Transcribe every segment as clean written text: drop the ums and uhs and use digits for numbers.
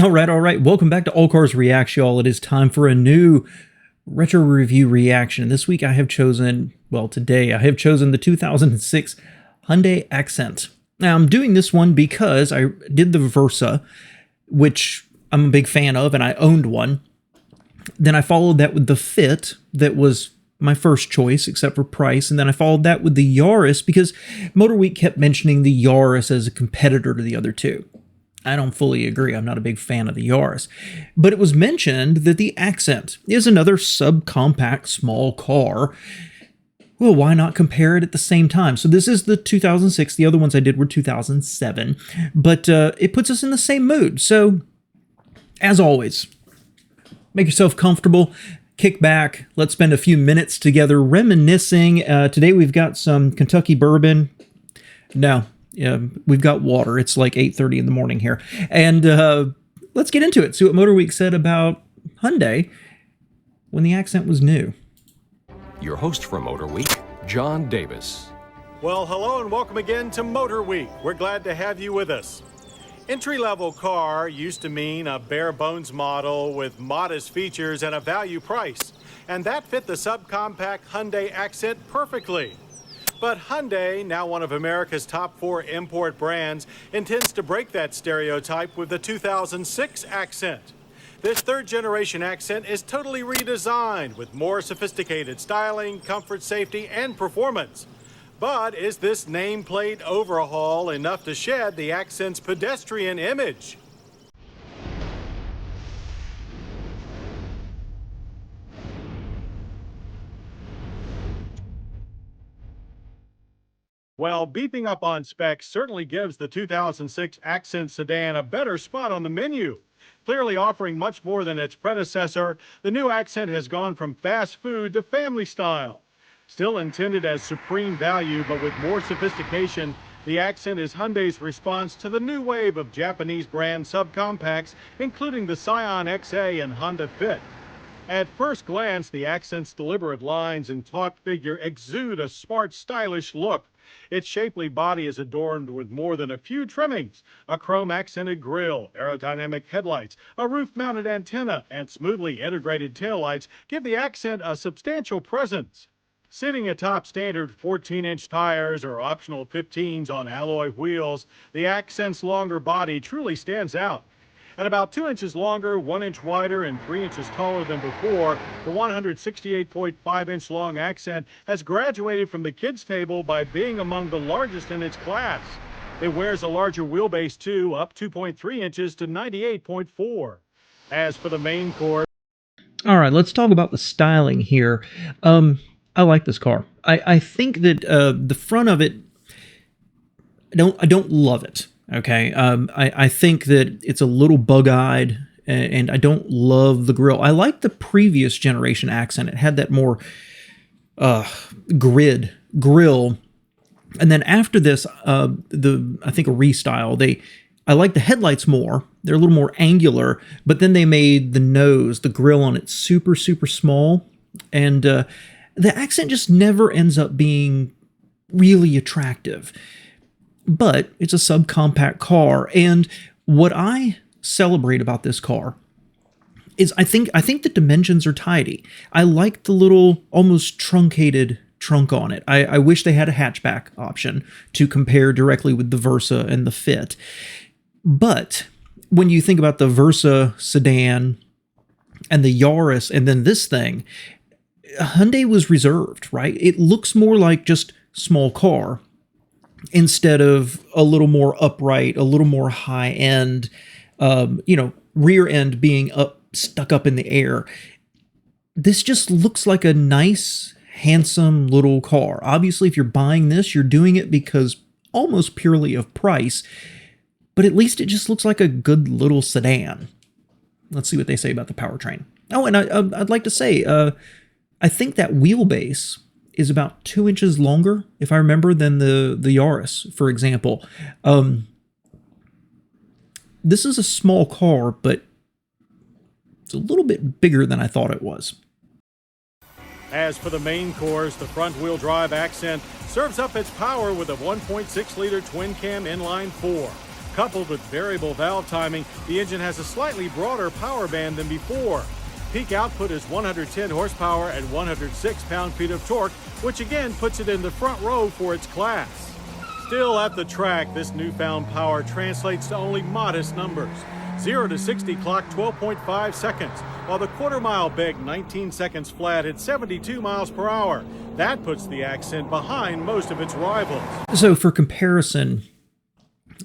All right. Welcome back to All Cars React, y'all. It is time for a new retro review reaction. This week I have chosen, today I have chosen the 2006 Hyundai Accent. Now I'm doing this one because I did the Versa, which I'm a big fan of, and I owned one. Then I followed that with the Fit, that was my first choice, except for price. And then I followed that with the Yaris because Motorweek kept mentioning the Yaris as a competitor to the other two. I don't fully agree. I'm not a big fan of the Yaris. But it was mentioned that the Accent is another subcompact small car. Well, why not compare it at the same time? So this is the 2006. The other ones I did were 2007. But it puts us in the same mood. So, as always, make yourself comfortable. Kick back. Let's spend a few minutes together reminiscing. Today we've got some Kentucky bourbon. No. We've got water. It's like 8:30 in the morning here. And let's get into it. See what Motorweek said about Hyundai when the Accent was new. Your host for Motorweek, John Davis. Well, hello and welcome again to Motorweek. We're glad to have you with us. Entry-level car used to mean a bare-bones model with modest features and a value price. And that fit the subcompact Hyundai Accent perfectly. But Hyundai, now one of America's top 4 import brands, intends to break that stereotype with the 2006 Accent. This third-generation Accent is totally redesigned with more sophisticated styling, comfort, safety, and performance. But is this nameplate overhaul enough to shed the Accent's pedestrian image? Well, beefing up on specs certainly gives the 2006 Accent sedan a better spot on the menu. Clearly offering much more than its predecessor, the new Accent has gone from fast food to family style. Still intended as supreme value, but with more sophistication, the Accent is Hyundai's response to the new wave of Japanese brand subcompacts, including the Scion XA and Honda Fit. At first glance, the Accent's deliberate lines and taut figure exude a smart, stylish look. Its shapely body is adorned with more than a few trimmings: a chrome-accented grille, aerodynamic headlights, a roof-mounted antenna, and smoothly integrated taillights give the Accent a substantial presence. Sitting atop standard 14-inch tires or optional 15s on alloy wheels, the Accent's longer body truly stands out. At about 2 inches longer, 1 inch wider, and 3 inches taller than before, the 168.5-inch long Accent has graduated from the kids' table by being among the largest in its class. It wears a larger wheelbase too, up 2.3 inches to 98.4. As for the main core... All right, let's talk about the styling here. I like this car. I think that the front of it, I don't love it. Okay, I think that it's a little bug-eyed, and I don't love the grille. I like the previous generation Accent. It had that more grid grille, and then after this, I think a restyle. I like the headlights more. They're a little more angular, but then they made the nose, the grille on it, super small, and the Accent just never ends up being really attractive. But it's a subcompact car, and what I celebrate about this car is I think the dimensions are tidy. I like the little almost truncated trunk on it. I wish they had a hatchback option to compare directly with the Versa and the Fit. But when you think about the Versa sedan and the Yaris and then this thing, Hyundai was reserved, right? It looks more like just small car, instead of a little more upright, a little more high-end, rear end being stuck up in the air. This just looks like a nice, handsome little car. Obviously, if you're buying this, you're doing it because almost purely of price, but at least it just looks like a good little sedan. Let's see what they say about the powertrain. Oh, and I'd like to say, I think that wheelbase is about 2 inches longer, if I remember, than the Yaris, for example. This is a small car, but it's a little bit bigger than I thought it was. As for the main course, the front-wheel drive Accent serves up its power with a 1.6-liter twin-cam inline 4. Coupled with variable valve timing, the engine has a slightly broader power band than before. Peak output is 110 horsepower and 106 pound-feet of torque, which again puts it in the front row for its class. Still at the track, this newfound power translates to only modest numbers. 0 to 60 clocked 12.5 seconds, while the quarter-mile big 19 seconds flat at 72 miles per hour. That puts the Accent behind most of its rivals. So for comparison,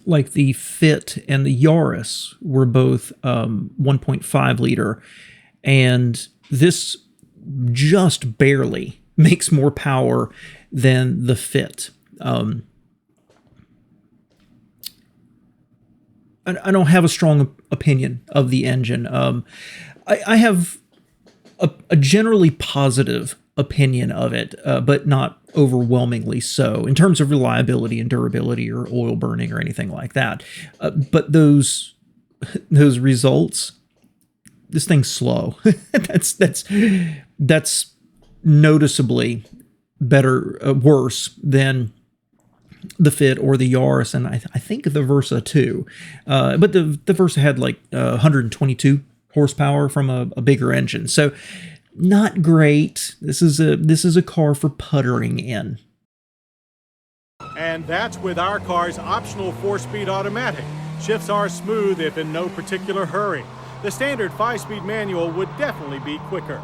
like the Fit and the Yaris were both 1.5 liter, and this just barely makes more power than the Fit. I don't have a strong opinion of the engine. I have a generally positive opinion of it, but not overwhelmingly so in terms of reliability and durability or oil burning or anything like that. But those results, this thing's slow. that's noticeably worse than the Fit or the Yaris, and I think the Versa too. But the Versa had like 122 horsepower from a bigger engine, so not great. This is a car for puttering in. And that's with our car's optional 4-speed automatic. Shifts are smooth if in no particular hurry. The standard 5-speed manual would definitely be quicker.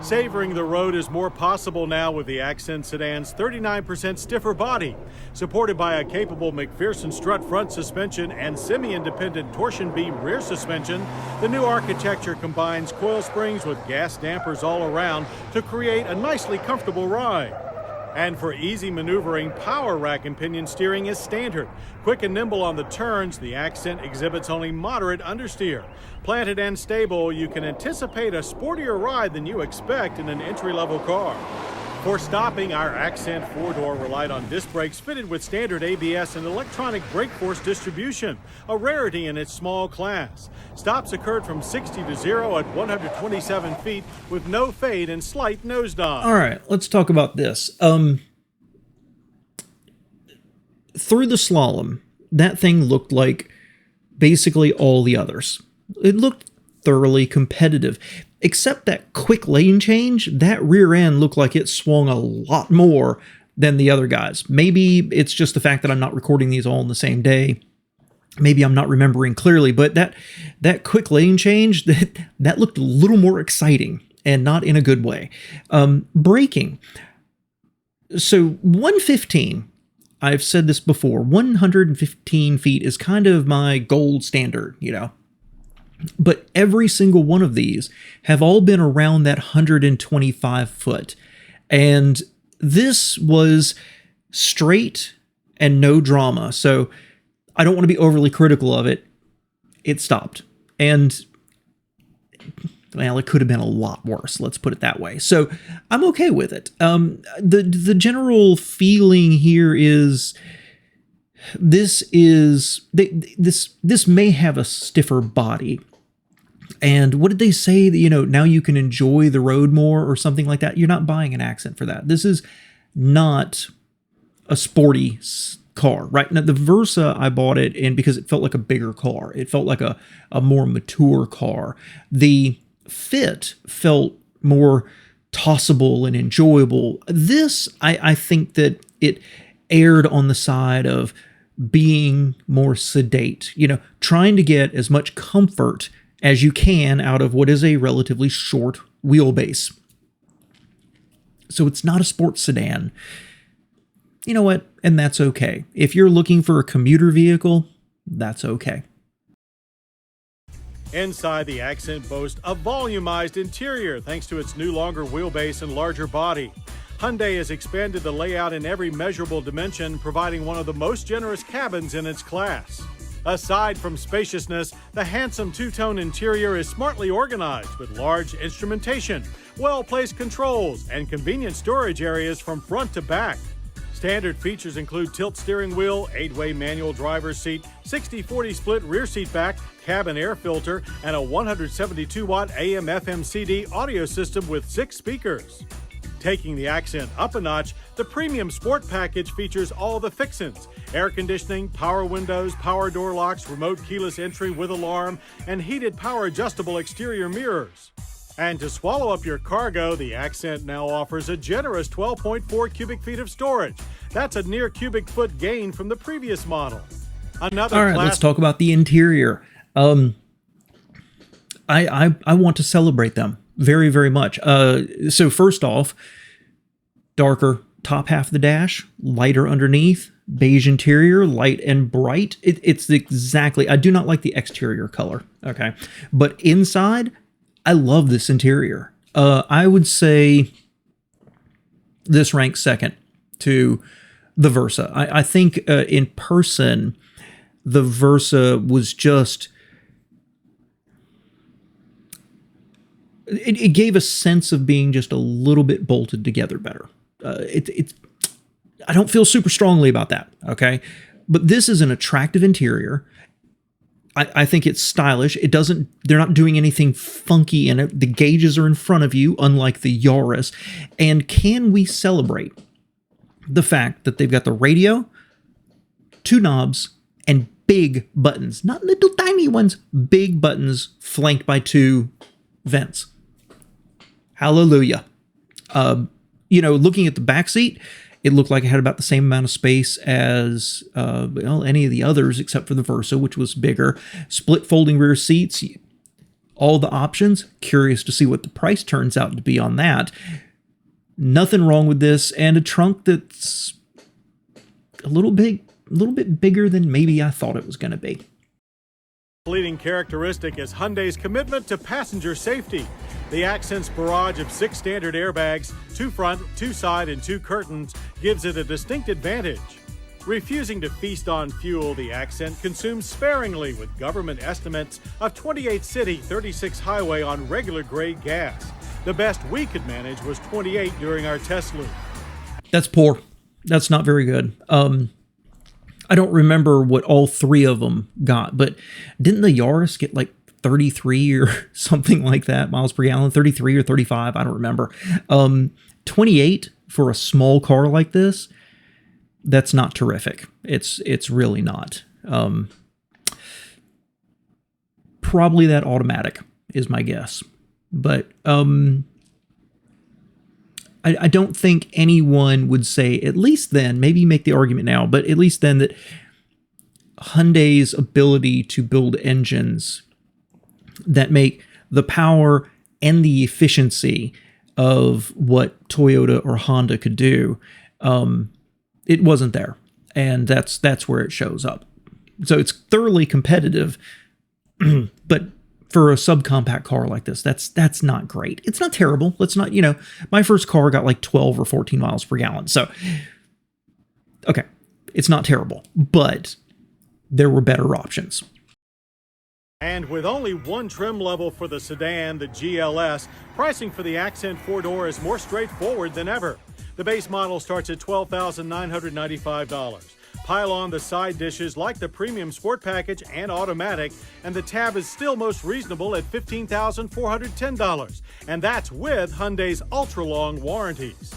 Savoring the road is more possible now with the Accent sedan's 39% stiffer body. Supported by a capable McPherson strut front suspension and semi-independent torsion beam rear suspension, the new architecture combines coil springs with gas dampers all around to create a nicely comfortable ride. And for easy maneuvering, power rack and pinion steering is standard. Quick and nimble on the turns, the Accent exhibits only moderate understeer. Planted and stable, you can anticipate a sportier ride than you expect in an entry-level car. For stopping, our Accent 4-door relied on disc brakes fitted with standard ABS and electronic brake force distribution, a rarity in its small class. Stops occurred from 60 to 0 at 127 feet with no fade and slight nosedive. All right, let's talk about this. Through the slalom, that thing looked like basically all the others. It looked thoroughly competitive. Except that quick lane change, that rear end looked like it swung a lot more than the other guys. Maybe it's just the fact that I'm not recording these all in the same day. Maybe I'm not remembering clearly, but that quick lane change, that looked a little more exciting and not in a good way. Braking. So 115, I've said this before, 115 feet is kind of my gold standard, you know. But every single one of these have all been around that 125 foot. And this was straight and no drama. So I don't want to be overly critical of it. It stopped. And, well, it could have been a lot worse. Let's put it that way. So I'm okay with it. The general feeling here is this may have a stiffer body. And what did they say? That, you know, now you can enjoy the road more or something like that. You're not buying an Accent for that. This is not a sporty car, right? Now, the Versa, I bought it in because it felt like a bigger car. It felt like a more mature car. The Fit felt more tossable and enjoyable. This, I think that it erred on the side of being more sedate, you know, trying to get as much comfort as you can out of what is a relatively short wheelbase. So it's not a sports sedan. You know what? And that's okay. If you're looking for a commuter vehicle, that's okay. Inside, the Accent boasts a volumized interior thanks to its new longer wheelbase and larger body. Hyundai has expanded the layout in every measurable dimension, providing one of the most generous cabins in its class. Aside from spaciousness, the handsome two-tone interior is smartly organized with large instrumentation, well-placed controls, and convenient storage areas from front to back. Standard features include tilt steering wheel, 8-way manual driver's seat, 60/40 split rear seat back, cabin air filter, and a 172-watt AM/FM CD audio system with 6 speakers. Taking the Accent up a notch, the premium sport package features all the fixins: air conditioning, power windows, power door locks, remote keyless entry with alarm, and heated power adjustable exterior mirrors. And to swallow up your cargo, the Accent now offers a generous 12.4 cubic feet of storage. That's a near cubic foot gain from the previous model. Another All right, let's talk about the interior. I want to celebrate them very, very much. So first off, darker top half of the dash, lighter underneath, beige interior, light and bright. It's exactly, I do not like the exterior color, okay? But inside, I love this interior. I would say this ranks second to the Versa. I think in person, the Versa was just... It gave a sense of being just a little bit bolted together better. I don't feel super strongly about that, okay? But this is an attractive interior. I think it's stylish. They're not doing anything funky in it. The gauges are in front of you, unlike the Yaris. And can we celebrate the fact that they've got the radio, 2 knobs, and big buttons, not little tiny ones, big buttons flanked by 2 vents. Hallelujah. Looking at the back seat, it looked like it had about the same amount of space as any of the others except for the Versa, which was bigger. Split folding rear seats, all the options. Curious to see what the price turns out to be on that. Nothing wrong with this, and a trunk that's a little bit bigger than maybe I thought it was going to be. Leading characteristic is Hyundai's commitment to passenger safety. The Accent's barrage of 6 standard airbags, 2 front, 2 side, and 2 curtains gives it a distinct advantage. Refusing to feast on fuel, the Accent consumes sparingly, with government estimates of 28 city, 36 highway on regular grade gas. The best we could manage was 28 during our test loop. That's poor. That's not very good. I don't remember what all 3 of them got, but didn't the Yaris get like 33 or something like that miles per gallon? 33 or 35, I don't remember. 28 for a small car like this, that's not terrific. It's really not. Probably that automatic is my guess. But I don't think anyone would say, at least then, maybe make the argument now, but at least then, that Hyundai's ability to build engines that make the power and the efficiency of what Toyota or Honda could do, it wasn't there. And that's where it shows up. So it's thoroughly competitive, but for a subcompact car like this, that's not great. It's not terrible. Let's not, my first car got like 12 or 14 miles per gallon. So, okay, it's not terrible, but there were better options. And with only 1 trim level for the sedan, the GLS, pricing for the Accent 4-door is more straightforward than ever. The base model starts at $12,995. Pile on the side dishes like the premium sport package and automatic, and the tab is still most reasonable at $15,410. And that's with Hyundai's ultra-long warranties.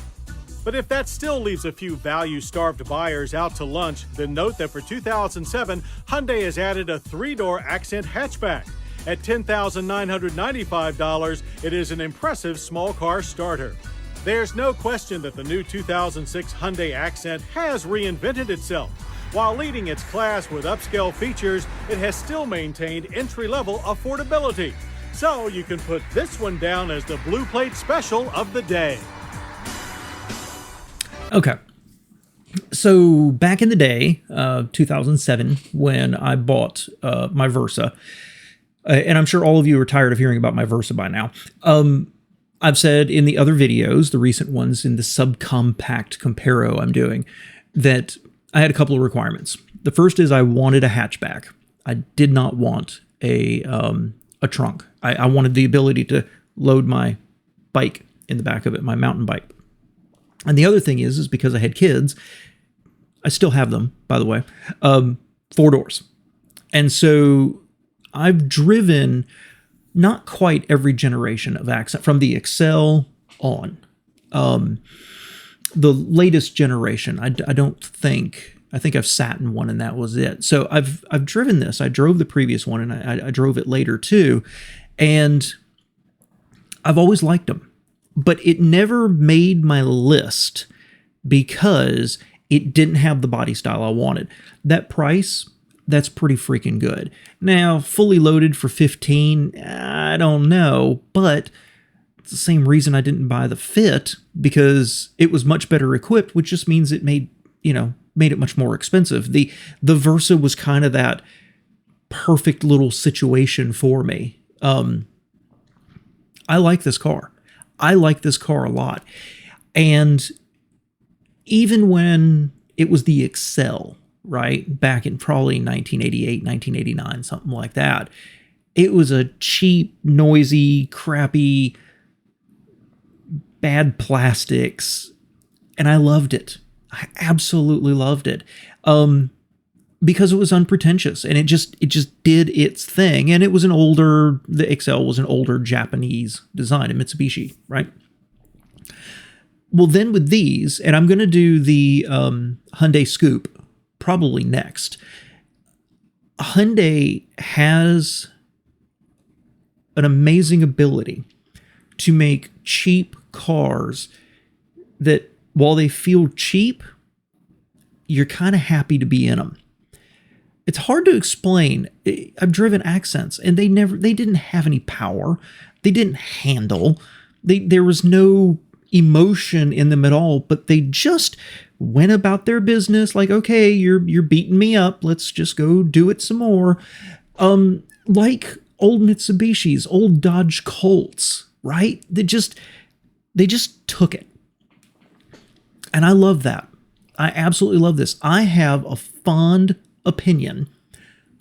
But if that still leaves a few value-starved buyers out to lunch, then note that for 2007, Hyundai has added a 3-door Accent hatchback. At $10,995, it is an impressive small car starter. There's no question that the new 2006 Hyundai Accent has reinvented itself. While leading its class with upscale features, it has still maintained entry-level affordability. So you can put this one down as the Blue Plate Special of the day. Okay. So back in the day, 2007, when I bought my Versa, and I'm sure all of you are tired of hearing about my Versa by now, I've said in the other videos, the recent ones in the subcompact comparo I'm doing, that I had a couple of requirements. The first is I wanted a hatchback. I did not want a trunk. I wanted the ability to load my bike in the back of it, my mountain bike. And the other thing is because I had kids, I still have them, by the way, 4 doors. And so I've driven not quite every generation of Accent from the Excel on. The latest generation, I don't think. I think I've sat in one and that was it. So I've driven this. I drove the previous one and I drove it later too, and I've always liked them, but it never made my list because it didn't have the body style I wanted. That price, that's pretty freaking good. Now, fully loaded for 15, I don't know, but it's the same reason I didn't buy the Fit, because it was much better equipped, which just means it made it much more expensive. The Versa was kind of that perfect little situation for me. I like this car. I like this car a lot. And even when it was the Excel, right, back in probably 1988, 1989, something like that, it was a cheap, noisy, crappy, bad plastics, and I loved it. I absolutely loved it, because it was unpretentious and it just did its thing. And it was the Excel was an older Japanese design, a Mitsubishi, right? Well, then with these, and I'm going to do the Hyundai Scoop probably next. Hyundai has an amazing ability to make cheap cars that, while they feel cheap, you're kind of happy to be in them. It's hard to explain. I've driven Accents, and they didn't have any power. They didn't handle. There was no emotion in them at all, but they just went about their business like, okay, you're beating me up. Let's just go do it some more. Like old Mitsubishis, old Dodge Colts, right? They just took it. And I love that. I absolutely love this. I have a fond opinion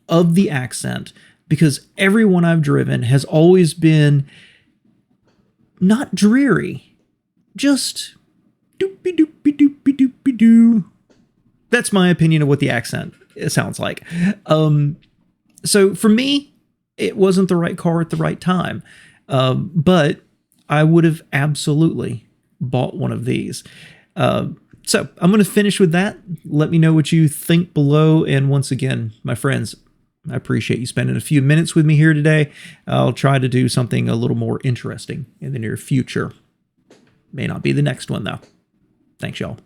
of the Accent because everyone I've driven has always been not dreary, just doopy doopy doopy doopy doo. That's my opinion of what the Accent sounds like. So for me, it wasn't the right car at the right time, but I would have absolutely bought one of these. So I'm going to finish with that. Let me know what you think below. And once again, my friends, I appreciate you spending a few minutes with me here today. I'll try to do something a little more interesting in the near future. May not be the next one, though. Thanks, y'all.